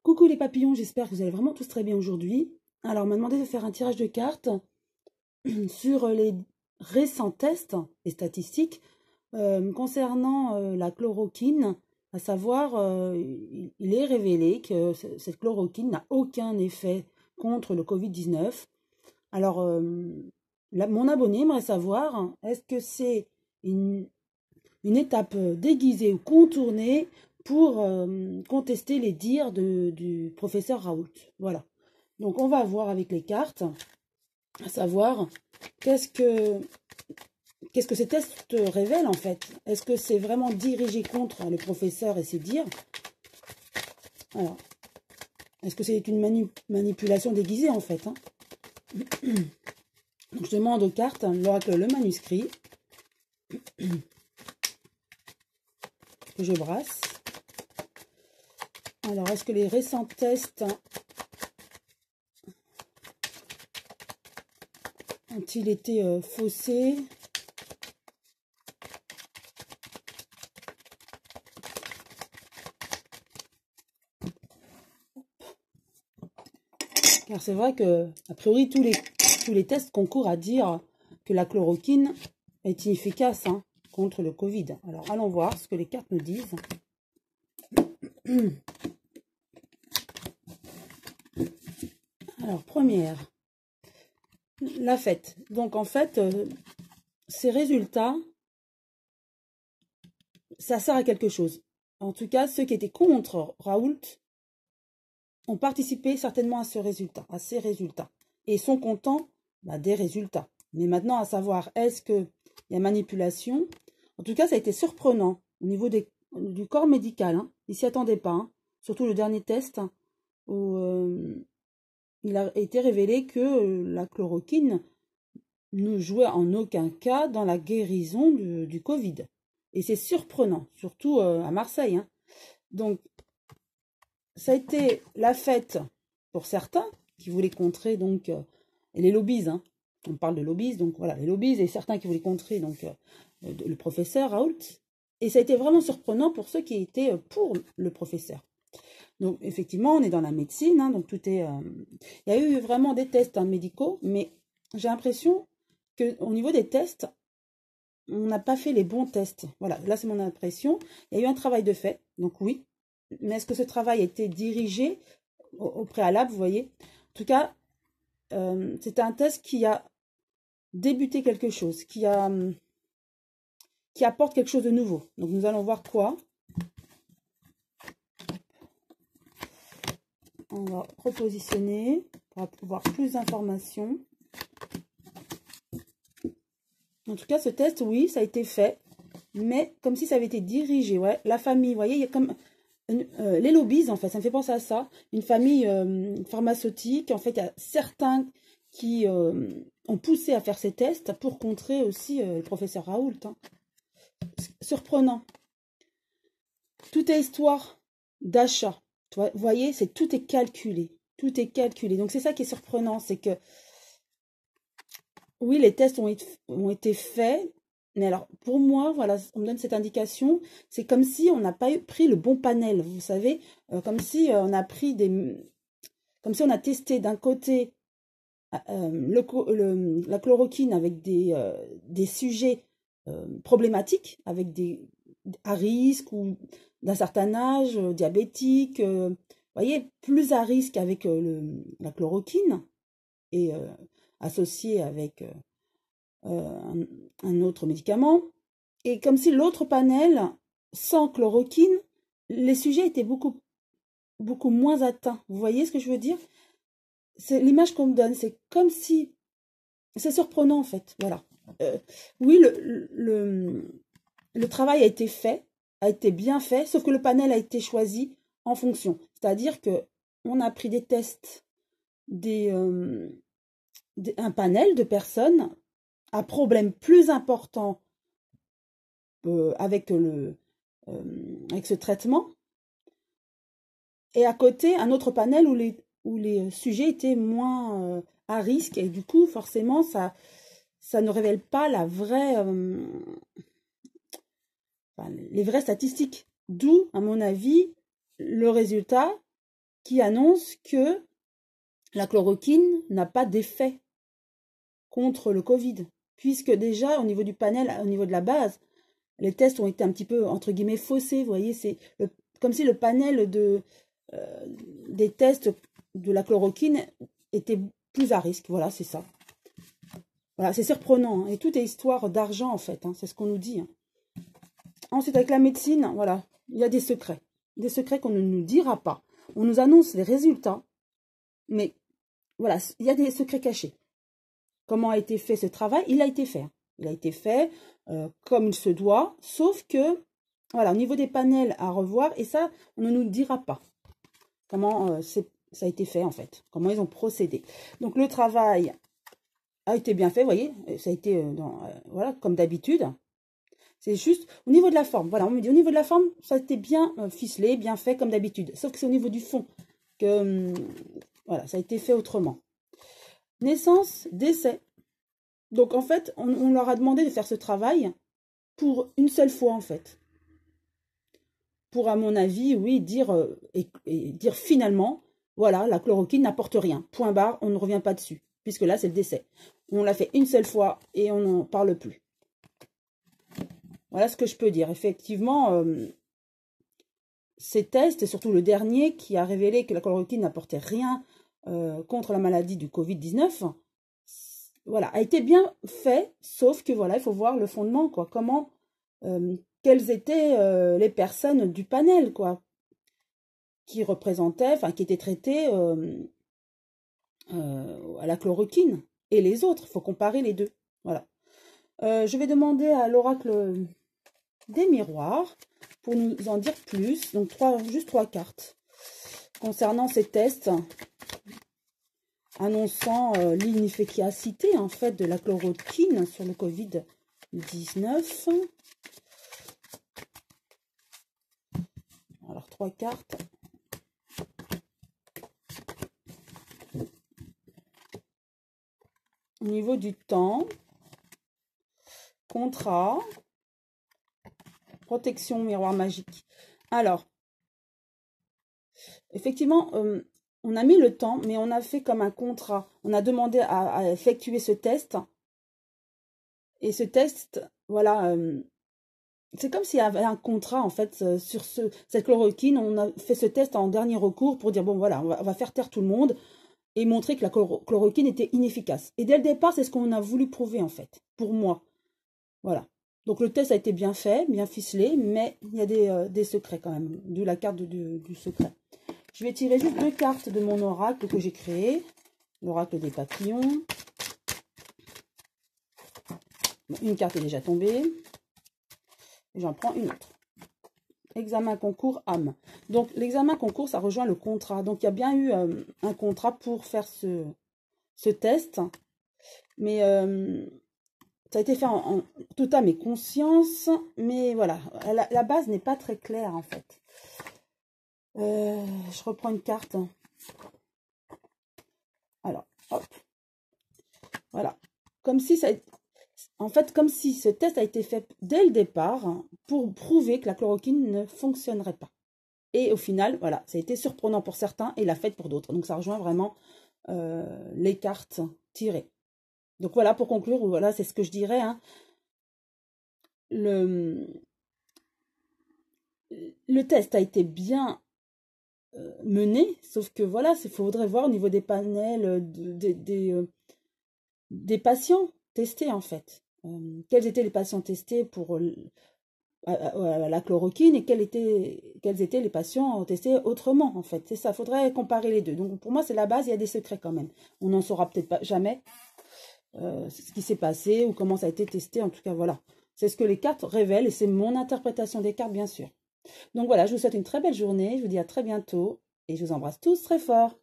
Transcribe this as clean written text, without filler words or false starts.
Coucou les papillons, j'espère que vous allez vraiment tous très bien aujourd'hui. Alors, on m'a demandé de faire un tirage de cartes sur les récents tests et statistiques concernant la chloroquine, à savoir, il est révélé que cette chloroquine n'a aucun effet contre le Covid-19. Alors, mon abonné aimerait savoir, est-ce que c'est une étape déguisée ou contournée pour contester les dires du professeur Raoult. Voilà. Donc, on va voir avec les cartes, à savoir, qu'est-ce que ces tests révèlent en fait. Est-ce que c'est vraiment dirigé contre le professeur et ses dires? Alors, est-ce que c'est une manipulation déguisée en fait, hein? Donc, je demande aux cartes, l'oracle, le manuscrit, que je brasse. Alors, est-ce que les récents tests ont-ils été faussés? Car c'est vrai que, a priori, tous les tests concourent à dire que la chloroquine est inefficace contre le Covid. Alors, allons voir ce que les cartes nous disent. Alors, première, la fête. Donc, en fait, ces résultats, ça sert à quelque chose. En tout cas, ceux qui étaient contre Raoult ont participé certainement à ces résultats, et sont contents des résultats. Mais maintenant, à savoir, est-ce qu'il y a manipulation? En tout cas, ça a été surprenant au niveau du corps médical. Ils ne s'y attendaient pas. Surtout le dernier test, où il a été révélé que la chloroquine ne jouait en aucun cas dans la guérison du Covid. Et c'est surprenant, surtout à Marseille. Donc, ça a été la fête pour certains qui voulaient contrer donc les lobbies. On parle de lobbies, donc voilà, les lobbies et certains qui voulaient contrer donc le professeur Raoult. Et ça a été vraiment surprenant pour ceux qui étaient pour le professeur. Donc effectivement, on est dans la médecine, donc tout est. Il y a eu vraiment des tests médicaux, mais j'ai l'impression qu'au niveau des tests, on n'a pas fait les bons tests. Voilà, là c'est mon impression. Il y a eu un travail de fait, donc oui. Mais est-ce que ce travail a été dirigé au préalable, vous voyez? En tout cas, c'est un test qui a débuté quelque chose, qui apporte quelque chose de nouveau. Donc nous allons voir quoi. On va repositionner pour avoir plus d'informations. En tout cas, ce test, oui, ça a été fait, mais comme si ça avait été dirigé. Ouais, la famille, vous voyez, il y a comme les lobbies, en fait, ça me fait penser à ça. Une famille pharmaceutique, en fait, il y a certains qui ont poussé à faire ces tests pour contrer aussi le professeur Raoult. Surprenant. Tout est histoire d'achat. Vous voyez, tout est calculé. Tout est calculé. Donc, c'est ça qui est surprenant, c'est que, oui, les tests ont été faits, mais alors, pour moi, voilà, on me donne cette indication, c'est comme si on n'a pas pris le bon panel, vous savez, comme si on a pris comme si on a testé d'un côté la chloroquine avec des sujets problématiques, avec à risque ou d'un certain âge, diabétique, vous voyez, plus à risque avec la chloroquine et associé avec un autre médicament. Et comme si l'autre panel, sans chloroquine, les sujets étaient beaucoup, beaucoup moins atteints. Vous voyez ce que je veux dire? C'est l'image qu'on me donne. C'est comme si... C'est surprenant en fait. Voilà. Oui, le travail a été fait, a été bien fait, sauf que le panel a été choisi en fonction. C'est-à-dire que on a pris des tests, un panel de personnes à problème plus important avec ce traitement, et à côté un autre panel où les sujets étaient moins à risque, et du coup forcément ça ne révèle pas les vraies statistiques, d'où à mon avis le résultat qui annonce que la chloroquine n'a pas d'effet contre le Covid, puisque déjà au niveau du panel, au niveau de la base, les tests ont été un petit peu, entre guillemets, faussés. Vous voyez, c'est comme si le panel des tests de la chloroquine était plus à risque. Voilà, c'est ça. Voilà, c'est surprenant. Hein. Et tout est histoire d'argent, en fait. Hein, c'est ce qu'on nous dit. Hein. Ensuite, avec la médecine, voilà, il y a des secrets. Des secrets qu'on ne nous dira pas. On nous annonce les résultats, mais voilà, il y a des secrets cachés. Comment a été fait ce travail? Il a été fait. Hein. Il a été fait comme il se doit, sauf que, voilà, au niveau des panels à revoir, et ça, on ne nous dira pas comment ça a été fait, en fait, comment ils ont procédé. Donc, le travail a été bien fait, vous voyez, ça a été, voilà, comme d'habitude. C'est juste au niveau de la forme. Voilà, on me dit au niveau de la forme, ça a été bien ficelé, bien fait comme d'habitude. Sauf que c'est au niveau du fond que, voilà, ça a été fait autrement. Naissance, décès. Donc, en fait, on leur a demandé de faire ce travail pour une seule fois, en fait. Pour, à mon avis, oui, dire finalement, voilà, la chloroquine n'apporte rien. Point barre, on ne revient pas dessus. Puisque là, c'est le décès. On l'a fait une seule fois et on n'en parle plus. Voilà ce que je peux dire. Effectivement, ces tests, et surtout le dernier qui a révélé que la chloroquine n'apportait rien contre la maladie du Covid-19, voilà, a été bien fait, sauf que voilà, il faut voir le fondement, quoi. Comment, quelles étaient les personnes du panel, quoi, qui représentaient, enfin, qui étaient traitées à la chloroquine, et les autres. Il faut comparer les deux. Voilà. Je vais demander à l'oracle des miroirs pour nous en dire plus. Donc, juste 3 cartes concernant ces tests annonçant l'inefficacité en fait de la chloroquine sur le Covid-19. Alors, 3 cartes. Au niveau du temps, contrat, protection, miroir magique. Alors, effectivement, on a mis le temps, mais on a fait comme un contrat. On a demandé à effectuer ce test. Et ce test, voilà, c'est comme s'il y avait un contrat, en fait, sur cette chloroquine. On a fait ce test en dernier recours pour dire, bon, voilà, on va faire taire tout le monde et montrer que la chloroquine était inefficace. Et dès le départ, c'est ce qu'on a voulu prouver, en fait, pour moi. Voilà. Donc, le test a été bien fait, bien ficelé, mais il y a des secrets quand même, d'où la carte du secret. Je vais tirer juste 2 cartes de mon oracle que j'ai créé. L'oracle des papillons. Bon, une carte est déjà tombée. J'en prends une autre. Examen concours âme. Donc, l'examen concours, ça rejoint le contrat. Donc, il y a bien eu un contrat pour faire ce test. Mais ça a été fait en toute âme et conscience. Mais voilà, la base n'est pas très claire, en fait. Je reprends une carte. Alors, hop. Voilà. Comme si ça... En fait, comme si ce test a été fait dès le départ pour prouver que la chloroquine ne fonctionnerait pas. Et au final, voilà, ça a été surprenant pour certains et la fête pour d'autres. Donc, ça rejoint vraiment les cartes tirées. Donc, voilà, pour conclure, voilà, c'est ce que je dirais. Hein. Le test a été bien mené, sauf que, voilà, il faudrait voir au niveau des panels des patients testés, en fait. Quels étaient les patients testés pour la chloroquine et quels étaient les patients testés autrement, en fait. C'est ça, il faudrait comparer les deux. Donc, pour moi, c'est la base, il y a des secrets quand même. On n'en saura peut-être pas jamais ce qui s'est passé ou comment ça a été testé. En tout cas, voilà. C'est ce que les cartes révèlent et c'est mon interprétation des cartes, bien sûr. Donc, voilà, je vous souhaite une très belle journée. Je vous dis à très bientôt et je vous embrasse tous très fort.